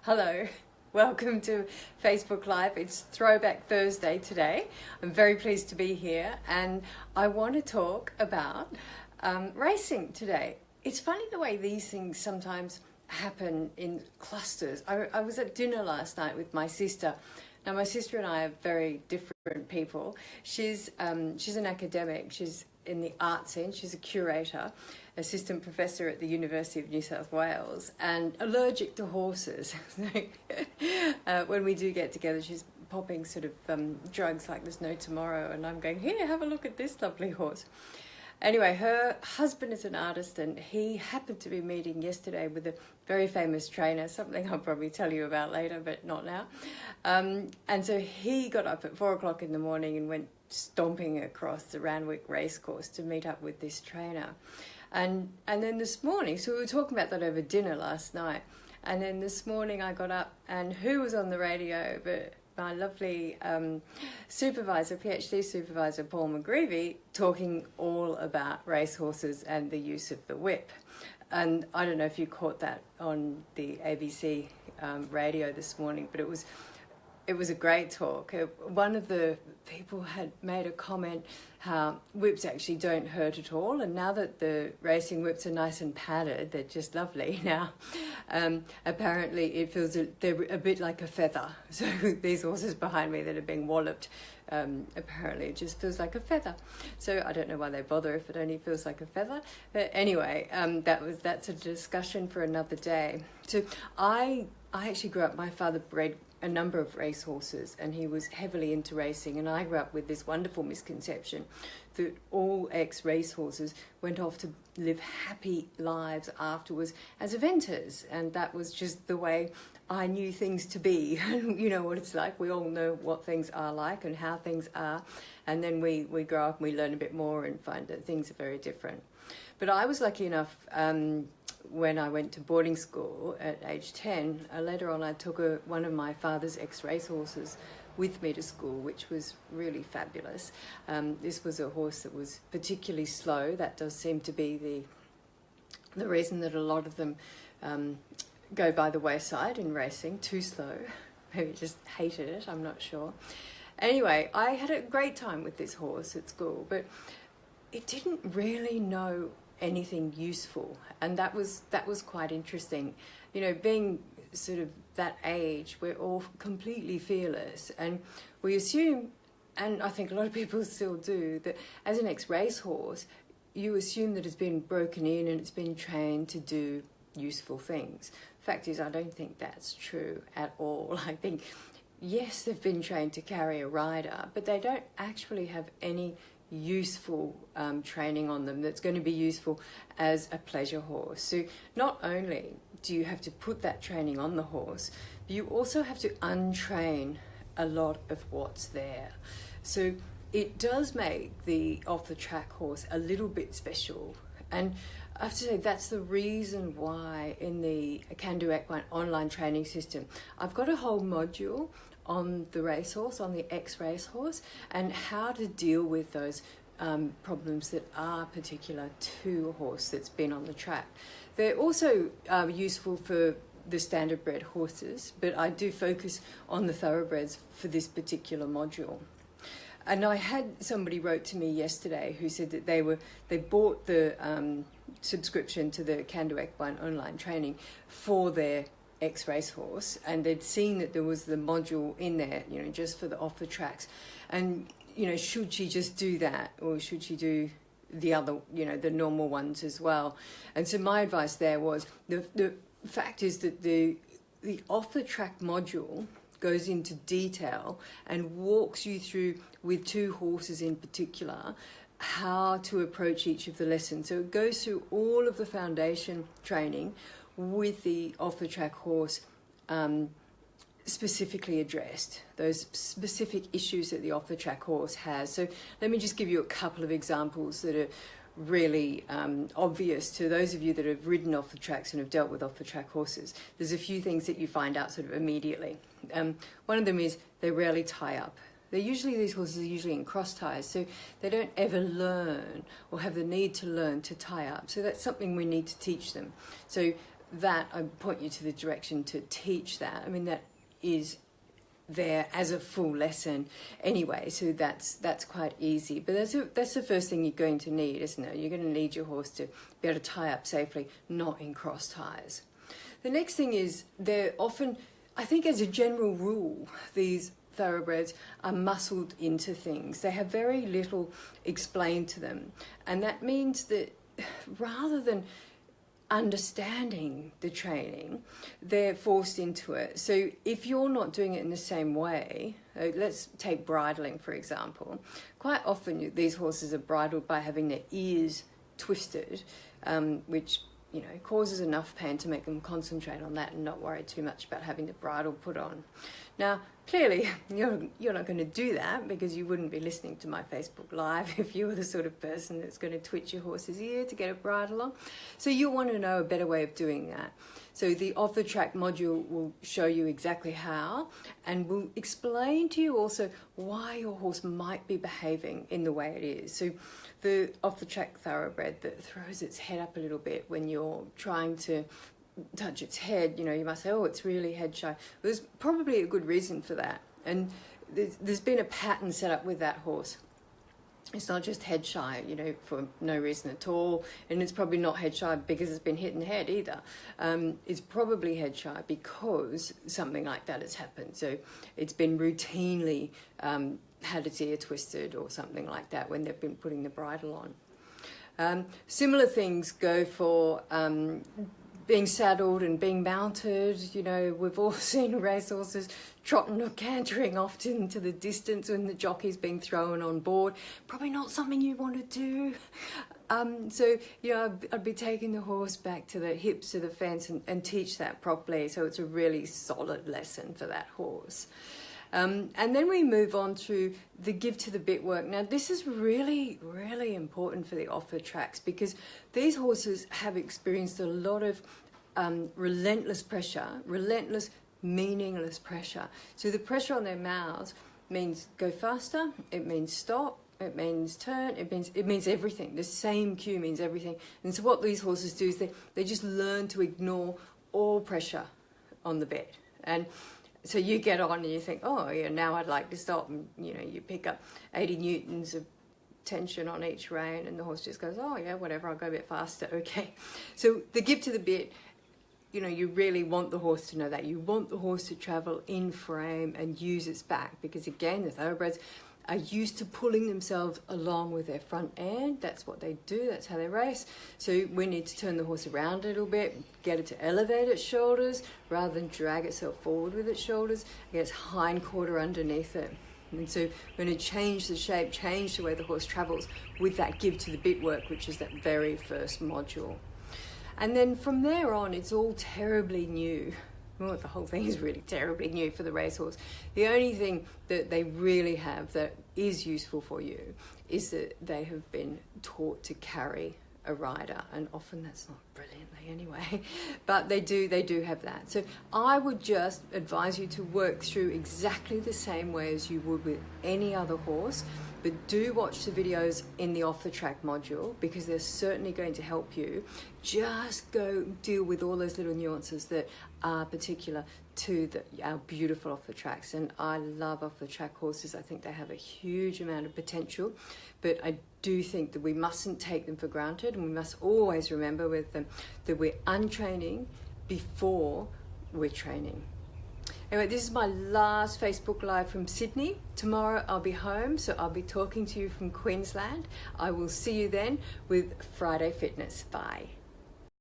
Hello, welcome to Facebook Live. It's Throwback Thursday today. I'm very pleased to be here and I want to talk about racing today. It's funny the way these things sometimes happen in clusters. I was at dinner last night with my sister. Now my sister and I are very different people. She's an academic. She's in the art scene. She's a curator, assistant professor at the University of New South Wales, and allergic to horses. When we do get together, she's popping sort of drugs like there's no tomorrow, and I'm going, here, have a look at this lovely horse. Anyway, her husband is an artist, and he happened to be meeting yesterday with a very famous trainer, something I'll probably tell you about later, but not now. And so he got up at 4 o'clock in the morning and went stomping across the Randwick racecourse to meet up with this trainer. And then this morning, so we were talking about that over dinner last night, and then this morning I got up, and who was on the radio but my lovely supervisor, PhD supervisor, Paul McGreevy, talking all about racehorses and the use of the whip. And I don't know if you caught that on the ABC radio this morning, but it was a great talk. One of the people had made a comment how whips actually don't hurt at all, and now that the racing whips are nice and padded, they're just lovely now. Apparently it feels they're a bit like a feather. So these horses behind me that are being walloped, apparently it just feels like a feather. So I don't know why they bother if it only feels like a feather. But anyway, that's a discussion for another day. So I actually grew up, my father bred a number of racehorses, and he was heavily into racing, and I grew up with this wonderful misconception that all ex-racehorses went off to live happy lives afterwards as eventers, and that was just the way I knew things to be. You know what it's like, we all know what things are like and how things are, and then we grow up and we learn a bit more and find that things are very different. But I was lucky enough, when I went to boarding school at age 10, later on I took one of my father's ex-racehorses with me to school, which was really fabulous. This was a horse that was particularly slow. That does seem to be the reason that a lot of them go by the wayside in racing, too slow. Maybe just hated it, I'm not sure. Anyway, I had a great time with this horse at school, but it didn't really know anything useful, and that was quite interesting. You know, being sort of that age, we're all completely fearless, and we assume, and I think a lot of people still do, that as an ex-racehorse you assume that it's been broken in and it's been trained to do useful things. Fact is, I don't think that's true at all. I think, yes, they've been trained to carry a rider, but they don't actually have any useful training on them that's going to be useful as a pleasure horse. So not only do you have to put that training on the horse, but you also have to untrain a lot of what's there. So it does make the off-the-track horse a little bit special, and I have to say that's the reason why in the Can Do Equine online training system I've got a whole module on the racehorse, on the ex-racehorse, and how to deal with those problems that are particular to a horse that's been on the track. They're also useful for the standard bred horses, but I do focus on the thoroughbreds for this particular module. And I had somebody wrote to me yesterday who said that they bought the subscription to the Can Do Equine online training for their ex-racehorse, and they'd seen that there was the module in there, you know, just for the off the tracks, and you know, should she just do that, or should she do the other, you know, the normal ones as well? And so my advice there was, the fact is that the off the track module goes into detail and walks you through, with two horses in particular, how to approach each of the lessons. So it goes through all of the foundation training with the off-the-track horse specifically addressed, those specific issues that the off-the-track horse has. So let me just give you a couple of examples that are really obvious to those of you that have ridden off the tracks and have dealt with off-the-track horses. There's a few things that you find out sort of immediately. One of them is they rarely tie up. These horses are usually in cross ties, so they don't ever learn or have the need to learn to tie up. So that's something we need to teach them. So that I point you to the direction to teach that. I mean, that is there as a full lesson anyway, so that's quite easy. But that's the first thing you're going to need, isn't it? You're going to need your horse to be able to tie up safely, not in cross ties. The next thing is, they're often, I think as a general rule, these thoroughbreds are muscled into things. They have very little explained to them, and that means that rather than understanding the training, they're forced into it. So if you're not doing it in the same way, let's take bridling for example. Quite often these horses are bridled by having their ears twisted, which causes enough pain to make them concentrate on that and not worry too much about having the bridle put on. Now, clearly, you're not going to do that, because you wouldn't be listening to my Facebook Live if you were the sort of person that's going to twitch your horse's ear to get a bridle on. So you'll want to know a better way of doing that. So the off-the-track module will show you exactly how, and will explain to you also why your horse might be behaving in the way it is. So the off-the-track thoroughbred that throws its head up a little bit when you're trying to touch its head, you might say, oh, it's really head shy. There's probably a good reason for that, and there's been a pattern set up with that horse. It's not just head shy, for no reason at all, and it's probably not head shy because it's been hit in the head either. It's probably head shy because something like that has happened. So it's been routinely had its ear twisted or something like that when they've been putting the bridle on. Similar things go for being saddled and being mounted. We've all seen racehorses trotting or cantering off into the distance when the jockey's being thrown on board. Probably not something you want to do. So I'd be taking the horse back to the hips of the fence and teach that properly, so it's a really solid lesson for that horse. And then we move on to the give to the bit work. Now, this is really, really important for the off-the-tracks, because these horses have experienced a lot of relentless pressure, relentless, meaningless pressure. So the pressure on their mouths means go faster, it means stop, it means turn, it means everything. The same cue means everything. And so what these horses do is they just learn to ignore all pressure on the bit. And so you get on and you think, oh, yeah, now I'd like to stop. And, you pick up 80 newtons of tension on each rein, and the horse just goes, oh, yeah, whatever, I'll go a bit faster, okay. So the give to the bit, you really want the horse to know that. You want the horse to travel in frame and use its back, because, again, the thoroughbreds are used to pulling themselves along with their front end. That's what they do, that's how they race. So we need to turn the horse around a little bit, get it to elevate its shoulders rather than drag itself forward with its shoulders, get its hind quarter underneath it. And so we're going to change the shape, change the way the horse travels with that give to the bit work, which is that very first module. And then from there on, it's all terribly new. Well, the whole thing is really terribly new for the racehorse. The only thing that they really have that is useful for you is that they have been taught to carry a rider, and often that's not brilliantly anyway, but they do have that. So I would just advise you to work through exactly the same way as you would with any other horse, but do watch the videos in the off-the-track module, because they're certainly going to help you. Just go deal with all those little nuances that are particular to our beautiful off-the-tracks. And I love off-the-track horses. I think they have a huge amount of potential, but I do think that we mustn't take them for granted, and we must always remember with them that we're untraining before we're training. Anyway, this is my last Facebook Live from Sydney. Tomorrow I'll be home, so I'll be talking to you from Queensland. I will see you then with Friday Fitness. Bye.